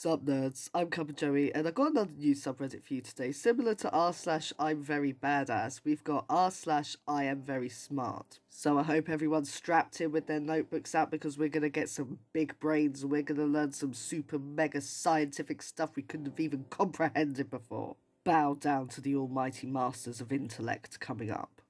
Sup nerds, I'm CuppaJoey, and I got another new subreddit for you today. Similar to r/I'm very badass, we've got r/I am very smart. So I hope everyone's strapped in with their notebooks out because we're gonna get some big brains and we're gonna learn some super mega scientific stuff we couldn't have even comprehended before. Bow down to the almighty masters of intellect coming up.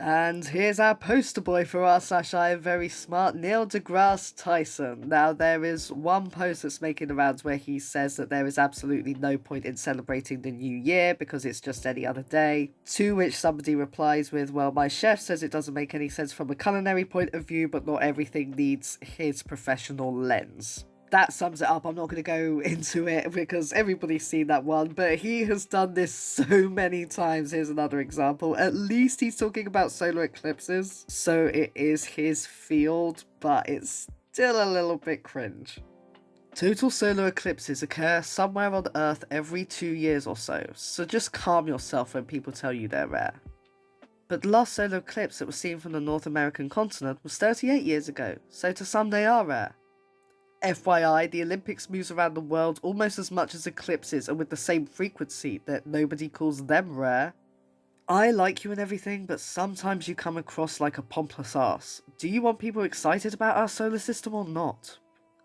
And here's our poster boy for r/I am very smart, Neil deGrasse Tyson. Now, there is one post that's making the rounds where he says that there is absolutely no point in celebrating the new year because it's just any other day. To which somebody replies with, well, my chef says it doesn't make any sense from a culinary point of view, but not everything needs his professional lens. That sums it up. I'm not going to go into it because everybody's seen that one, but he has done this so many times. Here's another example. At least he's talking about solar eclipses, so it is his field, but it's still a little bit cringe. Total solar eclipses occur somewhere on Earth every 2 years or so just calm yourself when people tell you they're rare. But the last solar eclipse that was seen from the North American continent was 38 years ago, so to some they are rare. FYI, the Olympics moves around the world almost as much as eclipses and with the same frequency that nobody calls them rare. I like you and everything, but sometimes you come across like a pompous ass. Do you want people excited about our solar system or not?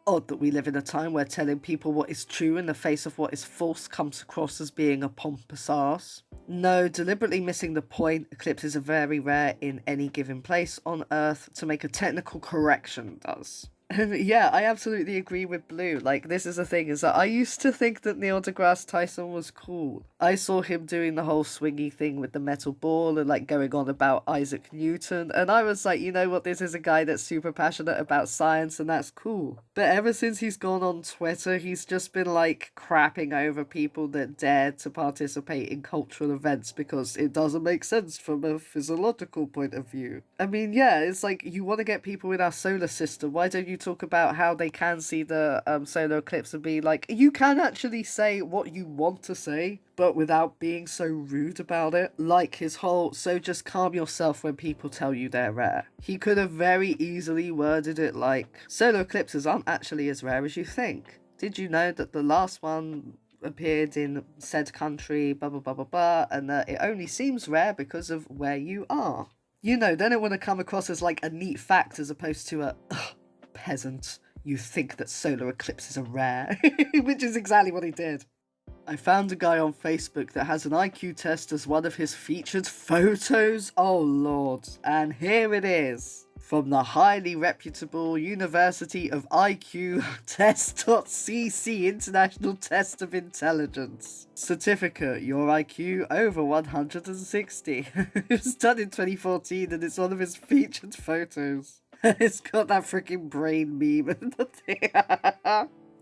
Odd that we live in a time where telling people what is true in the face of what is false comes across as being a pompous ass. No, deliberately missing the point, eclipses are very rare in any given place on Earth to make a technical correction does. Yeah, I absolutely agree with Blue. Like, this is the thing, is that I used to think that Neil deGrasse Tyson was cool. I saw him doing the whole swingy thing with the metal ball and, like, going on about Isaac Newton, and I was like, you know what, this is a guy that's super passionate about science, and that's cool. But ever since he's gone on Twitter, he's just been, like, crapping over people that dare to participate in cultural events because it doesn't make sense from a physiological point of view. I mean, yeah, it's like, you want to get people in our solar system, why don't you talk about how they can see the solar eclipse and be like, you can actually say what you want to say, but without being so rude about it. Like his whole, so just calm yourself when people tell you they're rare. He could have very easily worded it like, solar eclipses aren't actually as rare as you think. Did you know that the last one appeared in said country, blah blah blah blah blah, and that it only seems rare because of where you are? You know, then it would have come across as like a neat fact as opposed to a, peasant, you think that solar eclipses are rare, which is exactly what he did. I found a guy on Facebook that has an IQ test as one of his featured photos. Oh lord. And here it is. From the highly reputable University of IQ Test.cc International Test of Intelligence. Certificate, your IQ over 160. It was done in 2014 and it's one of his featured photos. It's got that freaking brain meme and the thing.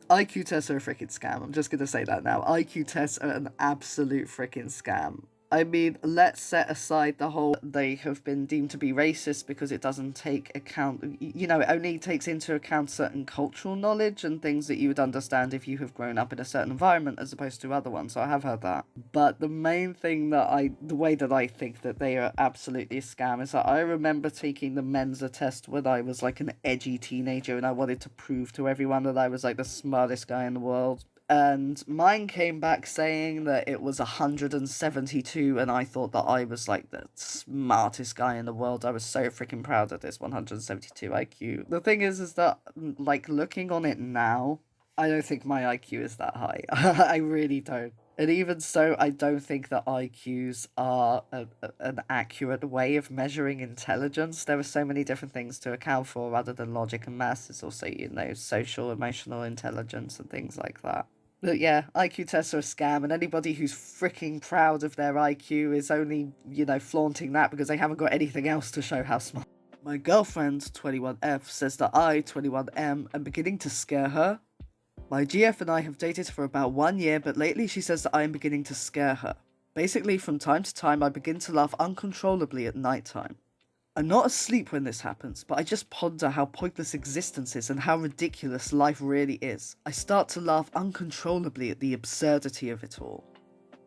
IQ tests are a freaking scam. I'm just gonna say that now. IQ tests are an absolute freaking scam. I mean, let's set aside the whole they have been deemed to be racist because it doesn't take account, you know, it only takes into account certain cultural knowledge and things that you would understand if you have grown up in a certain environment as opposed to other ones, so I have heard that. But the main thing that the way that I think that they are absolutely a scam is that I remember taking the Mensa test when I was like an edgy teenager and I wanted to prove to everyone that I was like the smartest guy in the world. And mine came back saying that it was 172, and I thought that I was like the smartest guy in the world. I was so freaking proud of this 172 IQ. The thing is that, like, looking on it now, I don't think my IQ is that high. I really don't. And even so, I don't think that IQs are an accurate way of measuring intelligence. There are so many different things to account for rather than logic and maths. There's also, you know, social, emotional intelligence and things like that. But yeah, IQ tests are a scam, and anybody who's freaking proud of their IQ is only, you know, flaunting that because they haven't got anything else to show how smart. My girlfriend, 21F, says that I, 21M, am beginning to scare her. My GF and I have dated for about 1 year, but lately she says that I am beginning to scare her. Basically, from time to time, I begin to laugh uncontrollably at night time. I'm not asleep when this happens, but I just ponder how pointless existence is and how ridiculous life really is. I start to laugh uncontrollably at the absurdity of it all.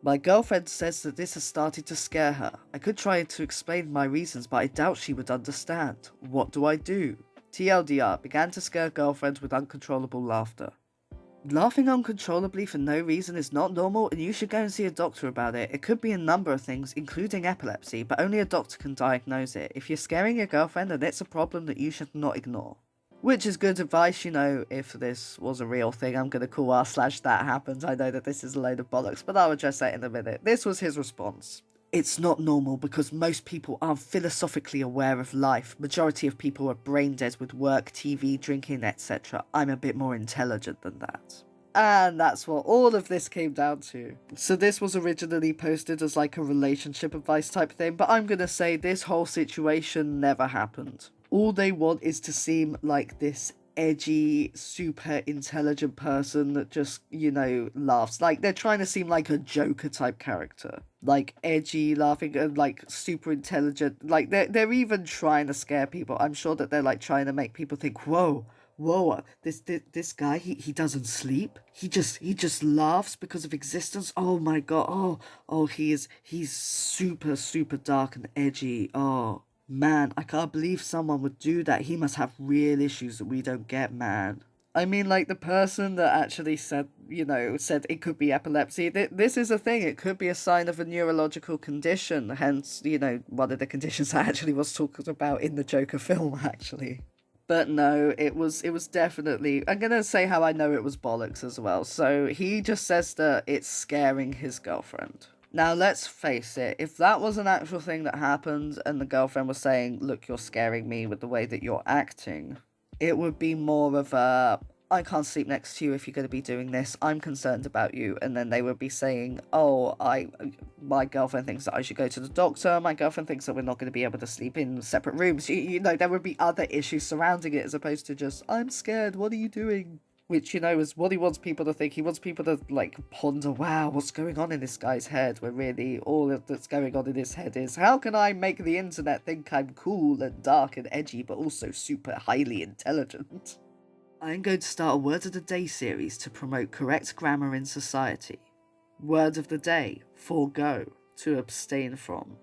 My girlfriend says that this has started to scare her. I could try to explain my reasons, but I doubt she would understand. What do I do? TLDR, began to scare girlfriend with uncontrollable laughter. Laughing uncontrollably for no reason is not normal, and you should go and see a doctor about it. It could be a number of things, including epilepsy, but only a doctor can diagnose it. If you're scaring your girlfriend, then it's a problem that you should not ignore. Which is good advice, if this was a real thing. I'm gonna call r/that happens. I know that this is a load of bollocks, but I'll address that in a minute. This was his response. It's not normal because most people aren't philosophically aware of life. Majority of people are brain dead with work, TV, drinking, etc. I'm a bit more intelligent than that. And that's what all of this came down to. So this was originally posted as like a relationship advice type thing, but I'm gonna say this whole situation never happened. All they want is to seem like this edgy, super intelligent person that just, laughs. Like, they're trying to seem like a Joker type character. Like, edgy, laughing, and, like, super intelligent. Like, they're even trying to scare people. I'm sure that they're, like, trying to make people think, whoa, this guy, he doesn't sleep. He just laughs because of existence. Oh my god, he's super, super dark and edgy. Oh. Man, I can't believe someone would do that. He must have real issues that we don't get, man. I mean, like, the person that actually said it could be epilepsy. This is a thing. It could be a sign of a neurological condition. Hence, one of the conditions I actually was talking about in the Joker film, actually. But no, it was definitely... I'm gonna say how I know it was bollocks as well. So, he just says that it's scaring his girlfriend. Now, let's face it, if that was an actual thing that happened and the girlfriend was saying, look, you're scaring me with the way that you're acting, it would be more of a, I can't sleep next to you if you're going to be doing this, I'm concerned about you, and then they would be saying, my girlfriend thinks that I should go to the doctor, my girlfriend thinks that we're not going to be able to sleep in separate rooms, there would be other issues surrounding it as opposed to just, I'm scared, what are you doing? Which, is what he wants people to think. He wants people to, like, ponder, wow, what's going on in this guy's head? Where really all that's going on in his head is, how can I make the internet think I'm cool and dark and edgy, but also super highly intelligent? I'm going to start a Word of the Day series to promote correct grammar in society. Word of the Day, forego, to abstain from.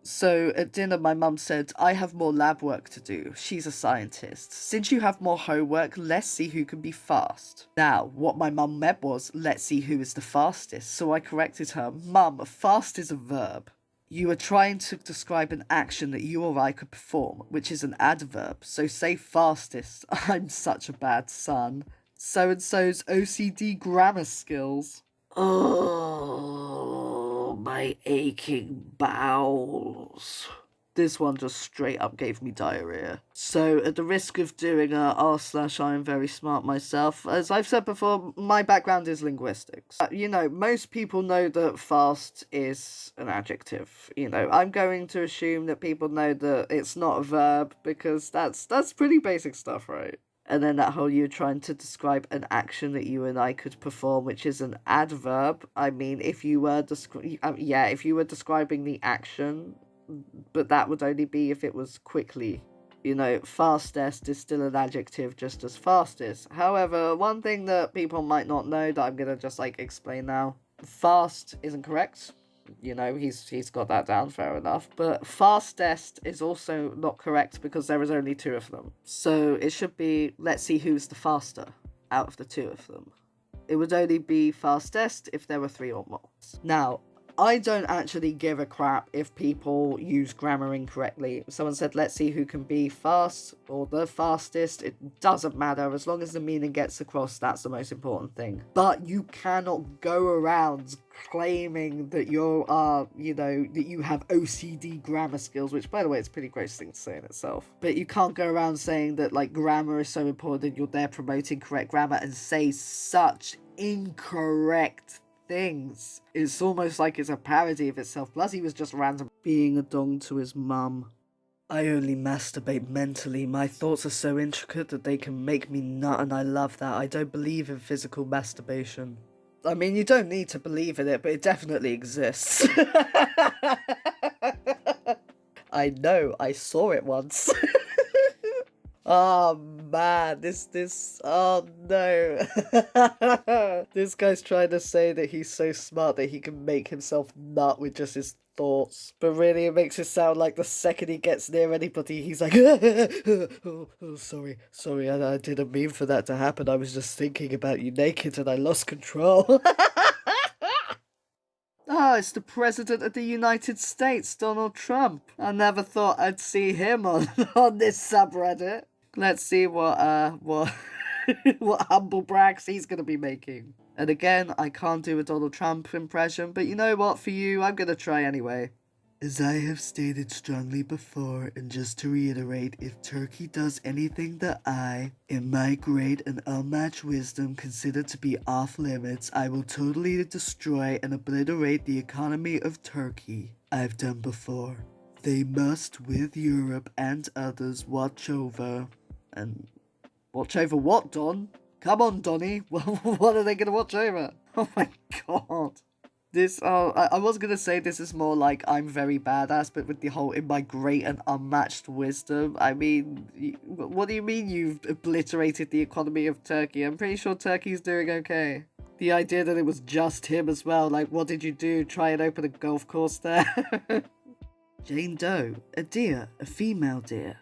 So, at dinner, my mum said, I have more lab work to do. She's a scientist. Since you have more homework, let's see who can be fast. Now, what my mum meant was, let's see who is the fastest. So I corrected her, Mum, fast is a verb. You are trying to describe an action that you or I could perform, which is an adverb. So say fastest. I'm such a bad son. So-and-so's OCD grammar skills. Oh, my aching bowels. This one just straight up gave me diarrhea. So, at the risk of doing a r/I am very smart myself, as I've said before, my background is linguistics. Most people know that fast is an adjective. I'm going to assume that people know that it's not a verb, because that's pretty basic stuff, right? And then that whole you're trying to describe an action that you and I could perform, which is an adverb. I mean, if you were describing the action, but that would only be if it was quickly. Fastest is still an adjective just as fastest. However, one thing that people might not know that I'm gonna just explain now. Fast isn't correct. He's got that down, fair enough. But fastest is also not correct because there is only two of them. So it should be, let's see who's the faster out of the two of them. It would only be fastest if there were three or more. Now, I don't actually give a crap if people use grammar incorrectly. If someone said, let's see who can be fast or the fastest, it doesn't matter. As long as the meaning gets across, that's the most important thing. But you cannot go around claiming that you have OCD grammar skills, which, by the way, it's a pretty gross thing to say in itself. But you can't go around saying that, grammar is so important, you're there promoting correct grammar and say such incorrect things. It's almost like it's a parody of itself. Plus, he was just random being a dong to his mum. I only masturbate mentally. My thoughts are so intricate that they can make me nut, and I love that. I don't believe in physical masturbation. I mean, you don't need to believe in it, but it definitely exists. I know, I saw it once. Oh man, oh no. This guy's trying to say that he's so smart that he can make himself nut with just his thoughts. But really, it makes it sound like the second he gets near anybody, he's like, oh, sorry, I didn't mean for that to happen. I was just thinking about you naked and I lost control. Ah, it's the President of the United States, Donald Trump. I never thought I'd see him on, on this subreddit. Let's see what what humble brags he's gonna be making. And again, I can't do a Donald Trump impression, but you know what, for you, I'm gonna try anyway. As I have stated strongly before, and just to reiterate, if Turkey does anything that I, in my great and unmatched wisdom, consider to be off limits, I will totally destroy and obliterate the economy of Turkey. I've done before. They must, with Europe and others, watch over. And watch over what, Don? Come on, Donny. What are they going to watch over? Oh my god. I was going to say this is more like I'm very badass, but with the whole in my great and unmatched wisdom. I mean, what do you mean you've obliterated the economy of Turkey? I'm pretty sure Turkey's doing okay. The idea that it was just him as well, like what did you do? Try and open a golf course there? Jane Doe, a deer, a female deer.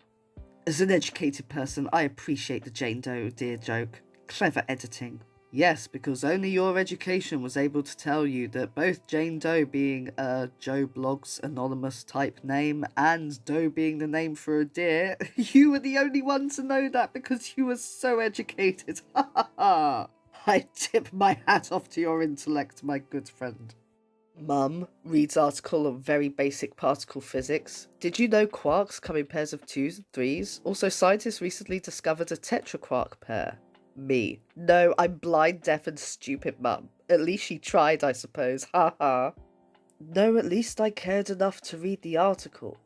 As an educated person, I appreciate the Jane Doe deer joke. Clever editing. Yes, because only your education was able to tell you that both Jane Doe being a Joe Blogs anonymous type name and Doe being the name for a deer, you were the only one to know that because you were so educated. Ha ha ha! I tip my hat off to your intellect, my good friend. Mum reads article on very basic particle physics. Did you know quarks come in pairs of 2s and 3s? Also, scientists recently discovered a tetraquark pair. Me. No, I'm blind, deaf and stupid, Mum. At least she tried, I suppose. Ha ha. No, at least I cared enough to read the article.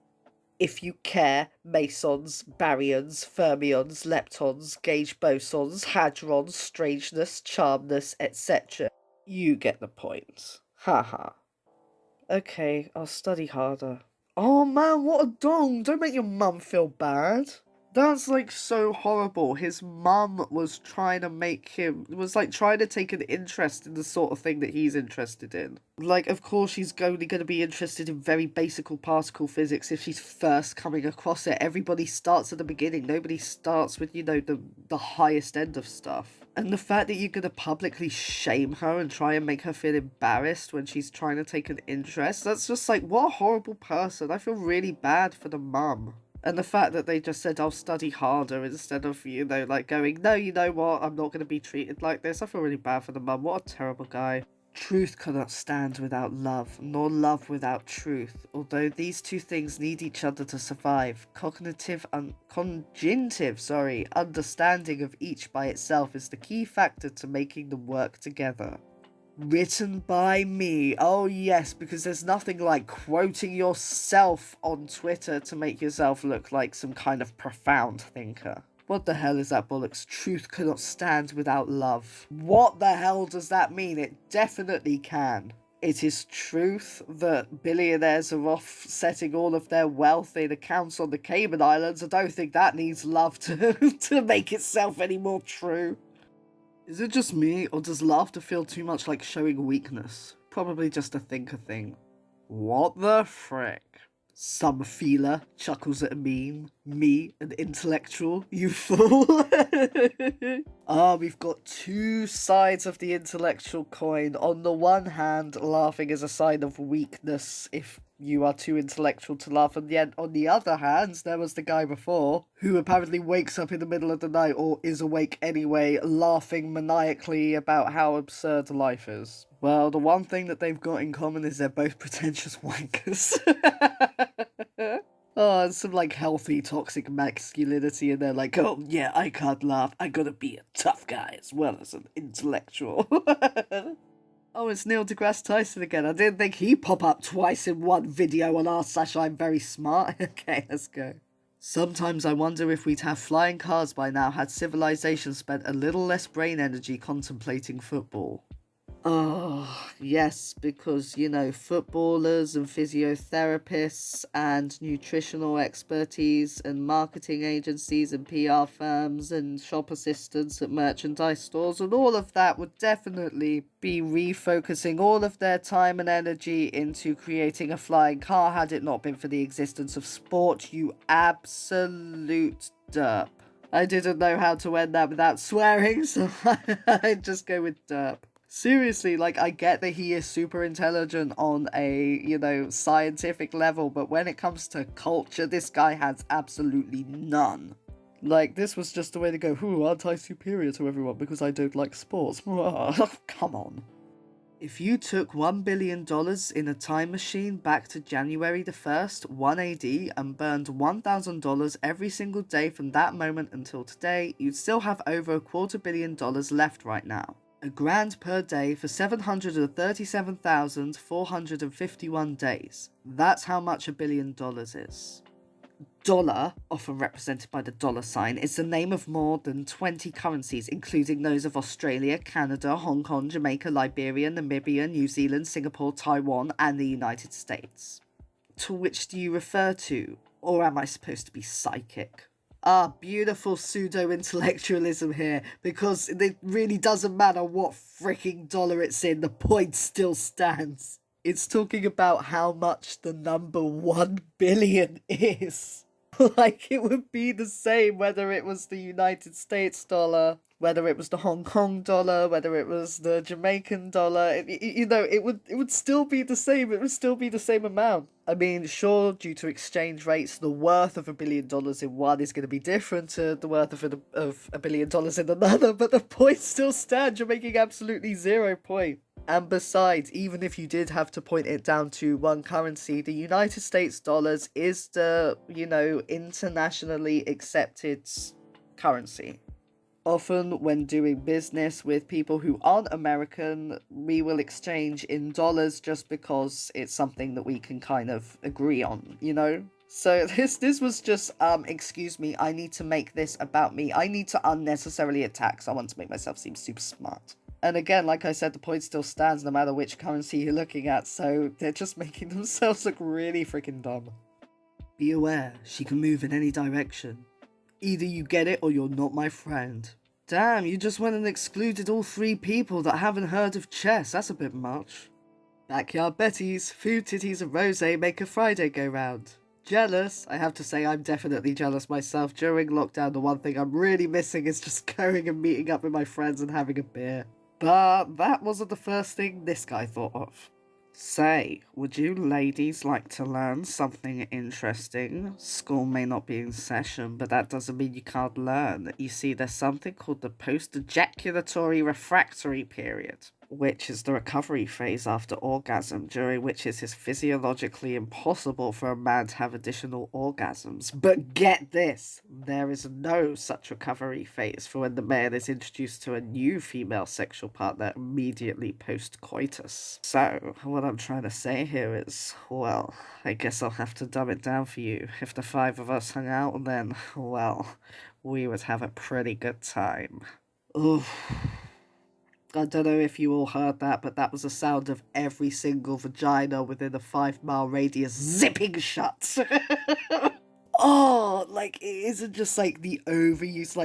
If you care, mesons, baryons, fermions, leptons, gauge bosons, hadrons, strangeness, charmness, etc. You get the point. Ha ha. Okay, I'll study harder. Oh man, what a dong! Don't make your mum feel bad. That's like so horrible. His mum was trying to trying to take an interest in the sort of thing that he's interested in. Like, of course she's only going to be interested in very basic particle physics if she's first coming across it. Everybody starts at the beginning. Nobody starts with, the highest end of stuff. And the fact that you're going to publicly shame her and try and make her feel embarrassed when she's trying to take an interest, that's just like, what a horrible person. I feel really bad for the mum. And the fact that they just said, I'll study harder instead of, going, no, you know what, I'm not going to be treated like this. I feel really bad for the mum. What a terrible guy. Truth cannot stand without love, nor love without truth. Although these two things need each other to survive, cognitive understanding of each by itself is the key factor to making them work together. Written by me. Oh yes, because there's nothing like quoting yourself on Twitter to make yourself look like some kind of profound thinker. What the hell is that bollocks? Truth cannot stand without love. What the hell does that mean? It definitely can. It is truth that billionaires are offsetting all of their wealth in accounts on the Cayman Islands. I don't think that needs love to make itself any more true. Is it just me, or does laughter feel too much like showing weakness? Probably just a thinker thing. What the frick? Some feeler chuckles at a meme. Me, an intellectual, you fool. We've got two sides of the intellectual coin. On the one hand, laughing is a sign of weakness if you are too intellectual to laugh, and yet on the other hand, there was the guy before who apparently wakes up in the middle of the night, or is awake anyway, laughing maniacally about how absurd life is. Well, the one thing that they've got in common is they're both pretentious wankers. Oh, and some healthy toxic masculinity, and they're like, oh yeah, I can't laugh, I gotta be a tough guy as well as an intellectual. Oh, it's Neil deGrasse Tyson again. I didn't think he'd pop up twice in one video on r/IamVerySmart. Okay, let's go. Sometimes I wonder if we'd have flying cars by now had civilization spent a little less brain energy contemplating football. Oh, yes, because, footballers and physiotherapists and nutritional expertise and marketing agencies and PR firms and shop assistants at merchandise stores and all of that would definitely be refocusing all of their time and energy into creating a flying car had it not been for the existence of sport, you absolute derp. I didn't know how to end that without swearing, so I'd just go with derp. Seriously, I get that he is super intelligent on a, scientific level, but when it comes to culture, this guy has absolutely none. This was just a way to go, aren't I superior to everyone because I don't like sports? Come on. If you took $1 billion in a time machine back to January the 1st, 1 AD, and burned $1,000 every single day from that moment until today, you'd still have over $250 million left right now. $1,000 per day for 737,451 days. That's how much $1 billion is. Dollar, often represented by the dollar sign, is the name of more than 20 currencies, including those of Australia, Canada, Hong Kong, Jamaica, Liberia, Namibia, New Zealand, Singapore, Taiwan, and the United States. To which do you refer to? Or am I supposed to be psychic? Beautiful pseudo-intellectualism here, because it really doesn't matter what freaking dollar it's in, the point still stands. It's talking about how much the number 1 billion is. It would be the same whether it was the United States dollar, whether it was the Hong Kong dollar, whether it was the Jamaican dollar. It would still be the same. It would still be the same amount. I mean, sure, due to exchange rates, the worth of $1 billion in one is going to be different to the worth of $1 billion in another, but the point still stands. You're making absolutely 0 point. And besides, even if you did have to point it down to one currency, the United States dollars is the, internationally accepted currency. Often when doing business with people who aren't American, we will exchange in dollars just because it's something that we can kind of agree on, So this was just, excuse me, I need to make this about me. I need to unnecessarily attack someone to make myself seem super smart. And again, like I said, the point still stands no matter which currency you're looking at, so they're just making themselves look really freaking dumb. Be aware, she can move in any direction. Either you get it or you're not my friend. Damn, you just went and excluded all 3 people that haven't heard of chess. That's a bit much. Backyard Betties, food, titties and rosé make a Friday go round. Jealous? I have to say I'm definitely jealous myself. During lockdown, the one thing I'm really missing is just going and meeting up with my friends and having a beer. But that wasn't the first thing this guy thought of. Say, would you ladies like to learn something interesting? School may not be in session, but that doesn't mean you can't learn. You see, there's something called the post-ejaculatory refractory period, which is the recovery phase after orgasm, during which it is physiologically impossible for a man to have additional orgasms. But get this, there is no such recovery phase for when the man is introduced to a new female sexual partner immediately post-coitus. So, what I'm trying to say here is, well, I guess I'll have to dumb it down for you. If the 5 of us hung out, then, well, we would have a pretty good time. Oof. I don't know if you all heard that, but that was the sound of every single vagina within a 5-mile radius zipping shut. Oh, it isn't just the overuse,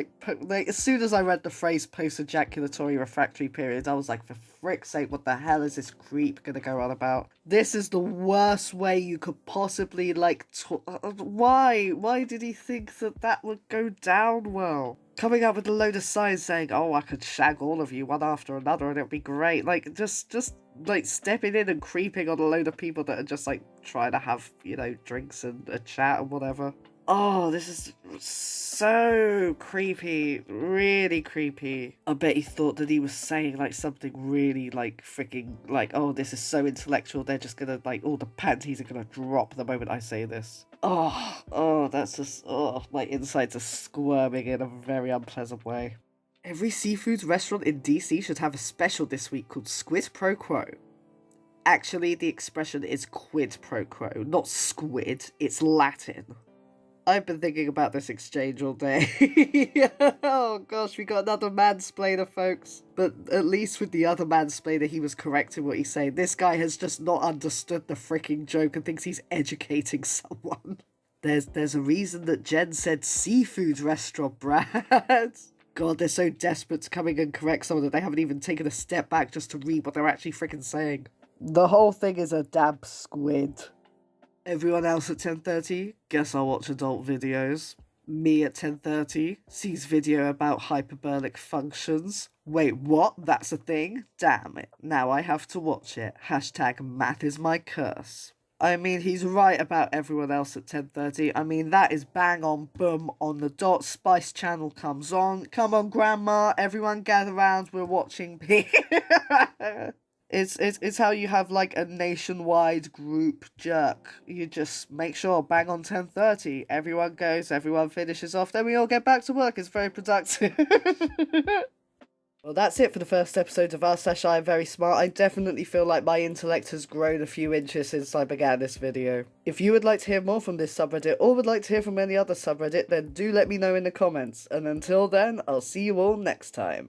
as soon as I read the phrase post-ejaculatory refractory period, I was like, for frick's sake, what the hell is this creep gonna go on about? This is the worst way you could possibly, why? Why did he think that would go down well? Coming up with a load of signs saying, oh, I could shag all of you one after another and it'd be great. Just stepping in and creeping on a load of people that are just, trying to have, drinks and a chat and whatever. Oh, this is so creepy. Really creepy. I bet he thought that he was saying, something really, freaking, oh, this is so intellectual. They're just gonna, all the panties are gonna drop the moment I say this. Oh, that's just, my insides are squirming in a very unpleasant way. Every seafood restaurant in DC should have a special this week called Squid Pro Quo. Actually, the expression is quid pro quo, not squid, it's Latin. I've been thinking about this exchange all day. Oh gosh, we got another mansplainer, folks. But at least with the other mansplainer, he was correct in what he's saying. This guy has just not understood the freaking joke and thinks he's educating someone. There's a reason that Jen said seafood restaurant, Brad. God, they're so desperate to come in and correct someone that they haven't even taken a step back just to read what they're actually freaking saying. The whole thing is a damp squid. Everyone else at 10:30, guess I'll watch adult videos. Me at 10:30 sees video about hyperbolic functions. Wait, what? That's a thing? Damn it. Now I have to watch it. Hashtag math is my curse. I mean, he's right about everyone else at 10:30. I mean, that is bang on, boom, on the dot. Spice Channel comes on. Come on, Grandma. Everyone gather round. We're watching. It's how you have like a nationwide group jerk. You just make sure bang on 10:30. Everyone goes, everyone finishes off, then we all get back to work. It's very productive. Well, that's it for the first episode of r/I am very smart. I definitely feel like my intellect has grown a few inches since I began this video. If you would like to hear more from this subreddit, or would like to hear from any other subreddit, then do let me know in the comments. And until then, I'll see you all next time.